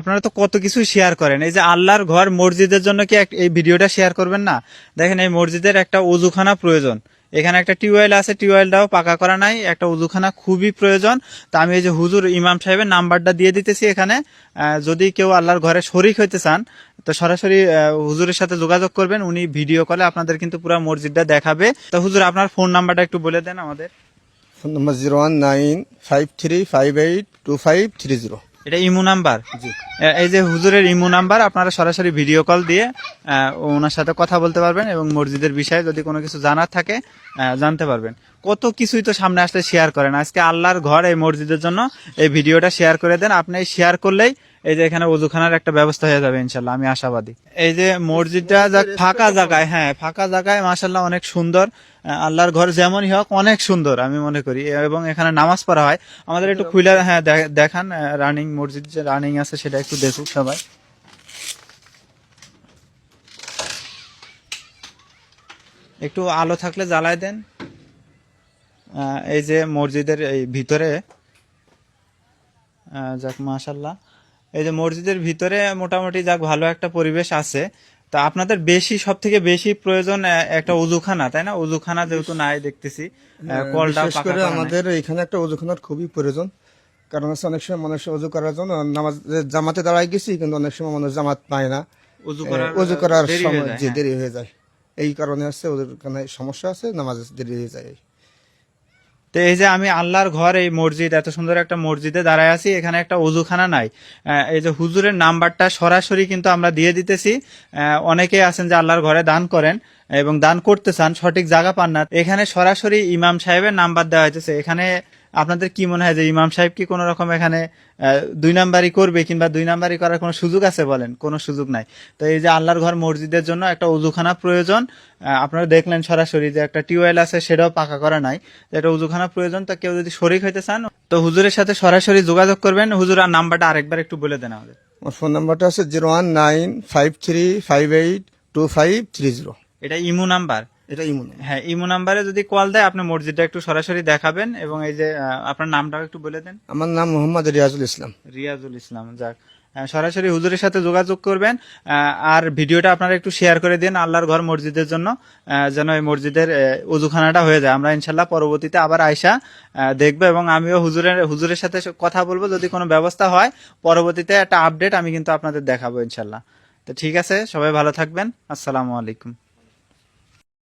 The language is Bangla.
আপনারা তো কত কিছু শেয়ার করেন, এই যে আল্লাহর ঘর মসজিদের জন্য কি এই ভিডিওটা শেয়ার করবেন না? দেখেন, এই মসজিদের একটা ওযুখানা প্রয়োজন, এখানে একটা টিউবওয়েল আছে, টিউবওয়েলটাও পাকা করা নাই, একটা ওযুখানা খুবই প্রয়োজন। তো আমি এই যে হুজুর ইমাম সাহেবের নাম্বারটা দিয়ে দিতেছি এখানে, যদি কেউ আল্লাহর ঘরে শরীক হইতে চান তো সরাসরি হুজুরের সাথে যোগাযোগ করবেন, উনি ভিডিও কলে আপনাদের কিন্তু পুরো মসজিদটা দেখাবে। তো হুজুর আপনার ফোন নাম্বারটা একটু বলে দেন আমাদের। ফোন নম্বর 0195352530। এটা ইমো নাম্বার? জি। এই যে হুজুরের ইমো নাম্বার, আপনারা সরাসরি ভিডিও কল দিয়ে ওনার সাথে কথা বলতে পারবেন এবং মসজিদের বিষয়ে যদি কোনো কিছু জানার থাকে জানতে পারবেন। কত কিছুই তো সামনে আসলে শেয়ার করেন, আজকে আল্লাহর ঘর এই মসজিদের জন্য এই ভিডিওটা শেয়ার করে দেন। আপনি শেয়ার করলেই এই যে এখানে ওযুখানার একটা ব্যবস্থা হয়ে যাবে ইনশাল্লাহ, আমি আশাবাদী। এই যে মসজিদটা ফাঁকা জায়গায়, হ্যাঁ ফাঁকা জায়গায় মাশাল্লাহ অনেক সুন্দর। আল্লাহর ঘর যেমনই হোক অনেক সুন্দর আমি মনে করি, এবং এখানে নামাজ পড়া হয়। আমাদের একটু খুলে হ্যাঁ দেখান, রানিং মসজিদ যে রানিং আছে সেটা একটু দেখুক সবাই। একটু আলো থাকলে জ্বালায় দেন। এই যে মসজিদের এই ভিতরে যাক মাশাল্লাহ, এই যে মসজিদের ভিতরে মোটামুটি যাক ভালো একটা পরিবেশ আছে। তা আপনাদের সব থেকে বেশি প্রয়োজন একটা ওযুখানা, তাই না? ওযুখানা যেহেতু নাই দেখতেছি, কলটা বিশেষ পাকা করে করা নাই। আমাদের এখানে একটা ওযুখানার খুবই প্রয়োজন। কারণ হচ্ছে অনেক সময় মানুষ ওযু করার জন্য নামাজ জামাতে দাঁড়ায় গেছি, কিন্তু অনেক সময় মানুষ জামাত পায় না, ওযু করার দেরি হয়ে সময় যায়, যে হ্যাঁ। দেরি হয়ে যায়। এই কারণে হচ্ছে ওখানে সমস্যা আছে, নামাজ দেরি হয়ে যায়। তো এই যে আমি আল্লাহর ঘর এই মসজিদ, এত সুন্দর একটা মসজিদে দাঁড়ায় আছি, এখানে একটা ওযুখানা নাই। এই যে হুজুরের নাম্বারটা সরাসরি কিন্তু আমরা দিয়ে দিতেছি। অনেকেই আছেন যে আল্লাহর ঘরে দান করেন এবং দান করতে চান, সঠিক জায়গা পান না, এখানে সরাসরি ইমাম সাহেবের নাম্বার দেওয়া হয়েছে। এখানে আপনাদের কি মনে হয় যে ইমাম সাহেব কি কোনো রকম এখানে দুই নাম্বারই করবে, কিংবা দুই নাম্বারই করার কোনো সুযোগ আছে? বলেন, কোনো সুযোগ নাই। তো এই যে আল্লাহর ঘর মসজিদের জন্য একটা ওযুখানা প্রয়োজন। আপনারা দেখলেন সরাসরি যে একটা টিউবওয়েল আছে, সেটাও পাকা করা নাই, একটা ওযুখানা প্রয়োজন। তো কেউ যদি শরীক হইতে চান তো হুজুরের সাথে সরাসরি যোগাযোগ করবেন। হুজুর আর নাম্বারটা আরেকবার একটু বলে দেন আমাদের। আমার ফোন নাম্বারটা আছে 0195358250। এটা ইমো নাম্বার? এটা ইমো। হ্যাঁ, ইমো নাম্বারে যদি কল দেয় আপনি মসজিদটা একটু সরাসরি দেখাবেন। এবং এই যে আপনার নামটাও একটু বলে দেন। আমার নাম মোহাম্মদ রিয়াজুল ইসলাম। রিয়াজুল ইসলাম। যাক, সরাসরি হুজুরের সাথে যোগাযোগ করবেন। আর ভিডিওটা আপনারা একটু শেয়ার করে দিন আল্লাহর ঘর মসজিদের জন্য, যেন এই মসজিদের ওযুখানাটা হয়ে যায়। আমরা ইনশাল্লাহ পরবর্তীতে আবার আয়সা দেখবো, এবং আমিও হুজুরের সাথে কথা বলবো, যদি কোনো ব্যবস্থা হয় পরবর্তীতে একটা আপডেট আমি কিন্তু আপনাদের দেখাবো ইনশাল্লাহ। তো ঠিক আছে, সবাই ভালো থাকবেন। আসসালামু আলাইকুম।